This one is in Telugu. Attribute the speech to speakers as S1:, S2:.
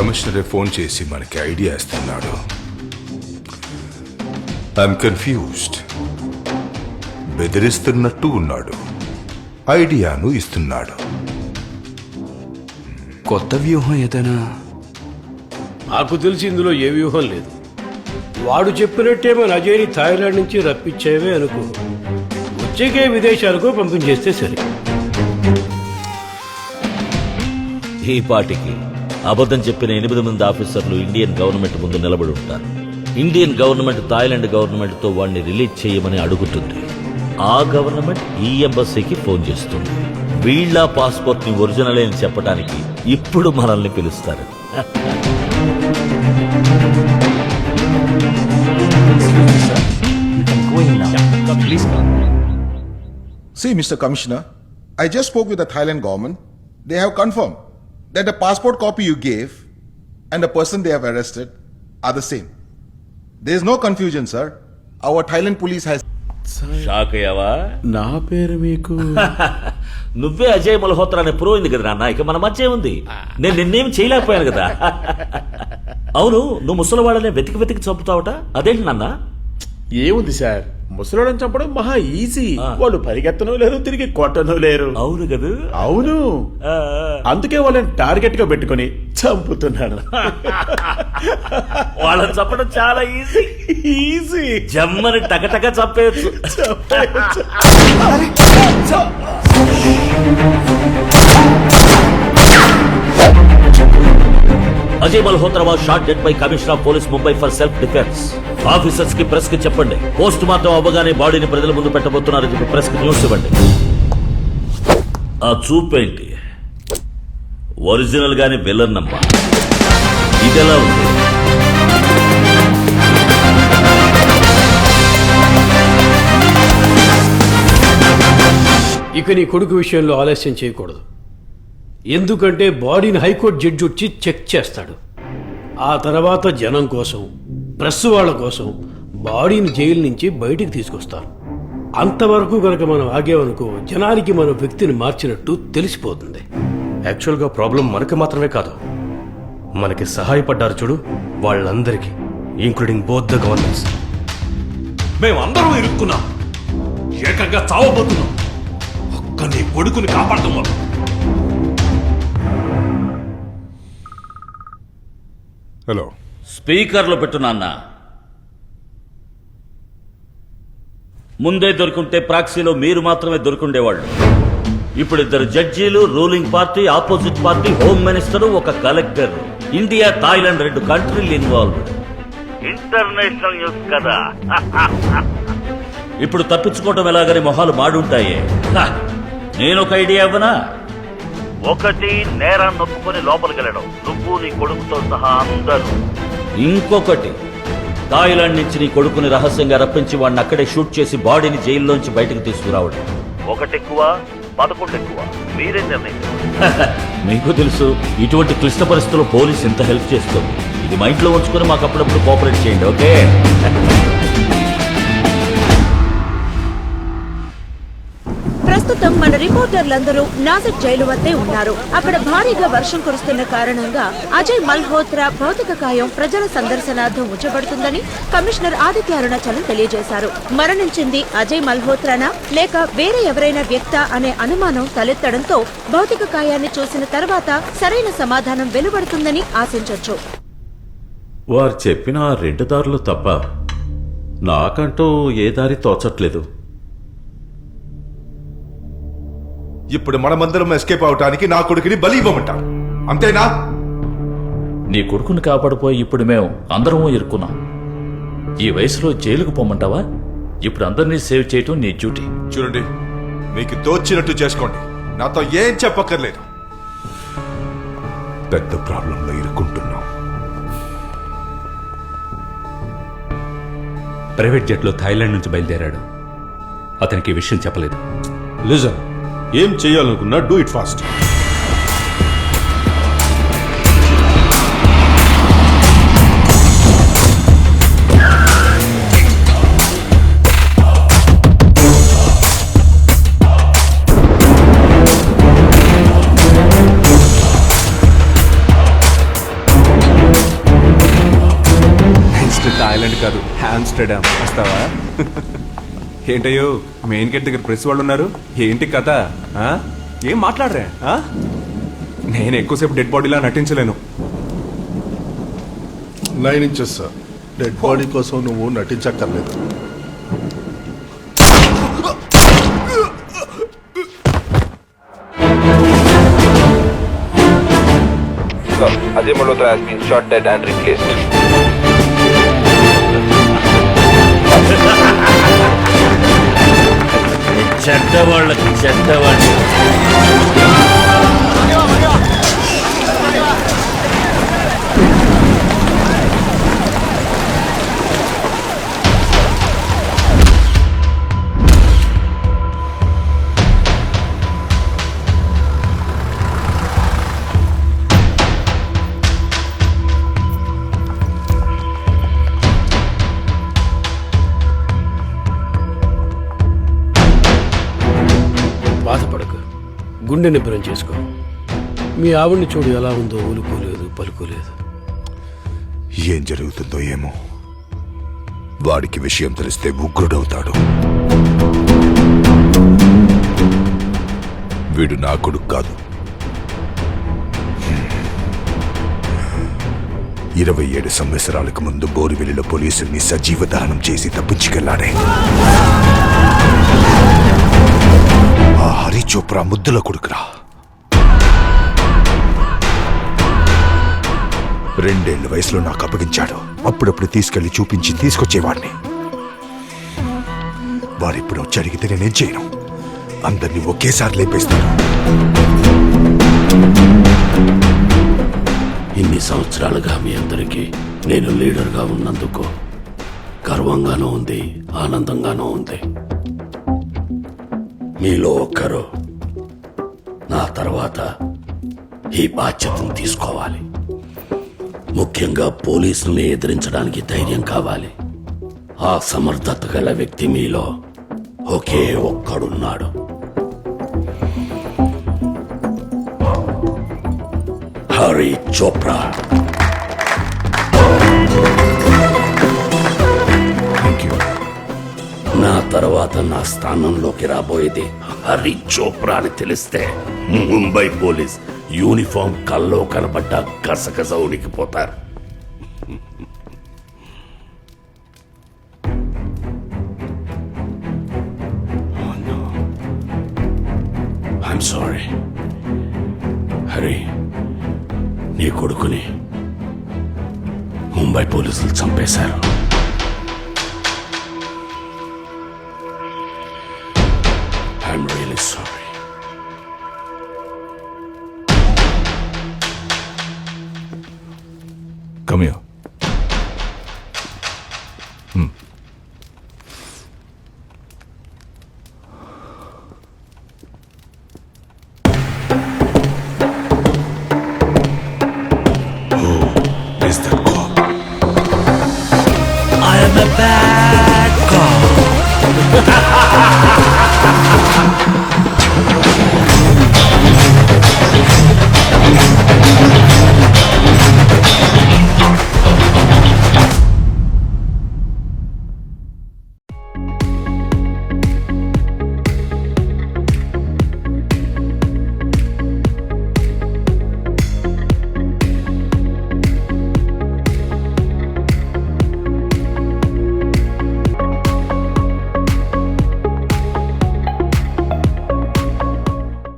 S1: కమిషనరే ఫోన్ చేసి మనకి ఐడియా ఇస్తున్నాడు. I'm confused. బెదిరిస్తున్నట్టు ఉన్నాడు, ఐడియాను ఇస్తున్నాడు.
S2: కొత్త వ్యూహం ఏదైనా?
S3: నాకు తెలిసి ఇందులో ఏ వ్యూహం లేదు. వాడు చెప్పినట్టే మన అజయ్ని థాయిలాండ్ నుంచి రప్పించేవే అనుకో, వచ్చేకే విదేశాలకు పంపించేస్తే సరే.
S4: ఈ పాటికి అబద్ధం చెప్పిన 8 మంది ఆఫీసర్లు ఇండియన్ గవర్నమెంట్ ముందు నిలబడి ఉంటారు. ఇండియన్ గవర్నమెంట్ థాయిలాండ్ గవర్నమెంట్ తో వాడిని రిలీజ్ చేయమని అడుగుతుంది. ఆ గవర్నమెంట్ ఈ ఎంబసీకి ఫోన్ చేస్తుంది. వీళ్ళ పాస్పోర్ట్ ని ఒరిజినల్ అని చెప్పడానికి ఇప్పుడు మనల్ని పిలుస్తారు.
S5: See, Mr. Commissioner, I just spoke with the Thailand government. They have confirmed that the passport copy you gave and the person they have arrested are the same. There is no confusion, sir. Our Thailand police has...
S4: shock అయ్యావా?
S2: నా పేరు మీకు
S4: నువ్వే అజయ్ మల్హోత్రా అని ప్రూవ్ అయింది కదా నాన్న. ఇక మన మధ్య ఉంది. నేను నిన్నేం చేయలేకపోయాను కదా. అవును, నువ్వు ముసలి వాళ్ళనే వెతికి చంపుతావట, అదేంటి నాన్న?
S6: ఏముంది సార్, ముసలోడని చంపడం మహా ఈజీ. వాళ్ళు పరిగెత్తను లేరు, తిరిగి కొట్టను లేరు.
S4: అవును కదా.
S6: అవును, అందుకే వాళ్ళని టార్గెట్ గా పెట్టుకుని చంపుతున్నాను.
S4: వాళ్ళని చంపడం చాలా ఈజీ.
S6: ఈజీ,
S4: జమ్మని టకటక చంపేయచ్చు. Ajay Malhotra was shot dead by commissioner of police Mumbai for self defence. Officers కి ప్రెస్ కి చెప్పండి, పోస్ట్ మార్టం అవ్వగానే బాడీని ప్రజల ముందు పెట్టబోతున్నారని చెప్పి ప్రెస్ కి న్యూస్ ఇవ్వండి. ఆ చూపేంటి? ఒరిజినల్ గానే విలన్ నమ్మా. ఇదెలా ఉంది?
S3: ఇక నీ కొడుకు విషయంలో ఆలస్యం చేయకూడదు. ఎందుకంటే బాడీని హైకోర్టు జడ్జి వచ్చి చెక్ చేస్తాడు. ఆ తర్వాత జనం కోసం, ప్రెస్ వాళ్ళ కోసం బాడీని జైలు నుంచి బయటికి తీసుకొస్తారు. అంతవరకు కనుక మనం ఆగేవనుకో, జనానికి మన వ్యక్తిని మార్చినట్టు తెలిసిపోతుంది.
S7: యాక్చువల్గా ప్రాబ్లం మనకి మాత్రమే కాదు, మనకి సహాయపడ్డారు చూడు వాళ్ళందరికీ, ఇంక్లూడింగ్ బోత్ ద గవర్నమెంట్స్.
S8: మేమందరం ఇరుక్కున్నాం, ఏకంగా చావబోతున్నాం. ఒక్క నీ కొడుకుని కాపాడుతున్నాం.
S1: హలో,
S4: స్పీకర్లో పెట్టు నాన్న. ముందే దొరుకుంటే ప్రాక్సీలో మీరు మాత్రమే దొరుకుండేవాళ్ళు. ఇప్పుడు 2 జడ్జీలు, ruling party, opposite party, home minister, ఒక కలెక్టర్. ఇండియా, థాయిలాండ్ 2 కంట్రీలు ఇన్వాల్వ్డ్. ఇంటర్నేషనల్ న్యూస్ కదా. ఇప్పుడు తప్పించుకోవటం ఎలాగని మొహాలు మాడుంటాయే. నేను ఒక ఐడియా ఇవ్వనా? ఒకటి, నేరాన్ని ఒప్పుకొని లోపలికి వెళ్ళడం, నువ్వు నీ కొడుకుతో సహా అందరూ. ఇంకొకటి, థాయిలాండ్ నుంచి నీ కొడుకుని రహస్యంగా రప్పించి వాడిని అక్కడే షూట్ చేసి బాడీని జైల్లోంచి బయటకు తీసుకురావడం. 1 ఎక్కువ, 11 ఎక్కువ, మీరే నిర్ణయం. మీకు తెలుసు, ఇటువంటి క్లిష్ట పరిస్థితుల్లో పోలీస్ ఎంత హెల్ప్ చేస్తుంది. ఇది మైండ్ లో ఉంచుకొని మాకు అప్పుడప్పుడు కోఆపరేట్ చేయండి, ఓకే?
S9: ప్రస్తుతం మన రిపోర్టర్లందరూ నాసిక్ జైలు వద్దే ఉన్నారు. అక్కడ భారీగా వర్షం కురుస్తున్న కారణంగా అజయ్ మల్హోత్రా భౌతిక కాయం ప్రజల సందర్శనార్థం ఉంచబడుతుందని కమిషనర్ ఆదిత్య అరుణాచలం తెలియజేశారు. మరణించింది అజయ్ మల్హోత్రానా లేక వేరే ఎవరైనా వ్యక్తా అనే అనుమానం తలెత్తడంతో భౌతిక కాయాన్ని చూసిన తర్వాత సరైన సమాధానం వెలువడుతుందని ఆశించొచ్చు.
S10: వారు చెప్పిన 2 దారులు తప్ప నాకంటూ ఏ దారి తోచట్లేదు.
S1: ఇప్పుడు మనమందరం ఎస్కేప్ అవటానికి నా కొడుకుని బలి ఇవ్వమంటారు, అంతేనా?
S4: నీ కొడుకుని కాపాడిపోయి ఇప్పుడు మేము అందరము ఇరుక్కున్నాం. ఈ వయసులో జైలుకు పొమ్మంటావా? ఇప్పుడు అందరినీ సేవ్ చేయటం నీ డ్యూటీ.
S1: చూడండి, మీకు తోచినట్టు చేసుకోండి, నాతో ఏం చెప్పక్కర్లేదు. పెద్ద ప్రాబ్లంలో ఇరుక్కుంటున్నాం.
S2: ప్రైవేట్ జెట్లో థాయిలాండ్ నుంచి బయలుదేరాడు. అతనికి ఈ విషయం చెప్పలేదు.
S7: లిజన్, ఏం చేయాలనుకున్నా డూ ఇట్ ఫాస్ట్.
S11: మాట్లాడాం, వస్తావా? ఏంటయ్యో మెయిన్ గేట్ దగ్గర ప్రెస్ వాళ్ళు ఉన్నారు, ఏంటి కథ? ఆ? ఏం మాట్లాడరా? ఆ? నేను ఎక్కువసేపు డెడ్ బాడీలా నటించలేను.
S12: 9 inches సార్. డెడ్ బాడీ కోసం నువ్వు నటించక్కర్లేదు.
S1: Ajay Malhotra has been shot dead and replaced.
S4: చెడ్డవాళ్ళకి చెడ్డవాళ్ళు.
S3: బాధపడకు, గుండె నిబ్బరం చేసుకో. మీ ఆవిడ్ని చూడు ఎలా ఉందో, ఊలుకోలేదు, పలుకోలేదు.
S1: ఏం జరుగుతుందో ఏమో. వాడికి విషయం తెలిస్తే ఉగ్రుడవుతాడు. వీడు నా కొడుకు కాదు. 27 సంవత్సరాలకు ముందు బోరివెల్లిలో పోలీసుల్ని సజీవ దహనం చేసి తప్పించుకెళ్లాడే ఆ హరి చోప్రా ముద్దుల కొడుకురా. 2 ఏళ్ల వయసులో నాకు అప్పగించాడు. అప్పుడప్పుడు తీసుకెళ్లి చూపించి తీసుకొచ్చేవాడిని. వారిప్పుడు వచ్చి అడిగితే నేనేం చేయను. అందరినీ ఒకేసారి లేపేస్తాను.
S3: ఇన్ని సంవత్సరాలుగా మీ అందరికీ నేను లీడర్గా ఉన్నందుకు గర్వంగానూ ఉంది, ఆనందంగానూ ఉంది. మీలో ఒక్కరు నా తర్వాత ఈ బాధ్యతను తీసుకోవాలి. ముఖ్యంగా పోలీసుల్ని ఎదిరించడానికి ధైర్యం కావాలి. ఆ సమర్థత గల వ్యక్తి మీలో ఒకే ఒక్కడున్నాడు. హరి చోప్రా. నా తర్వాత నా స్థానంలోకి రాబోయేది హరి చోప్రా అని తెలిస్తే ముంబై పోలీస్ యూనిఫామ్ కల్లో కనబడ్డ గసగస ఉనికిపోతారు. ఐఎమ్ సారీ హరి, నీ కొడుకుని ముంబై పోలీసులు చంపేశారు. I'm really sorry.
S1: Come here.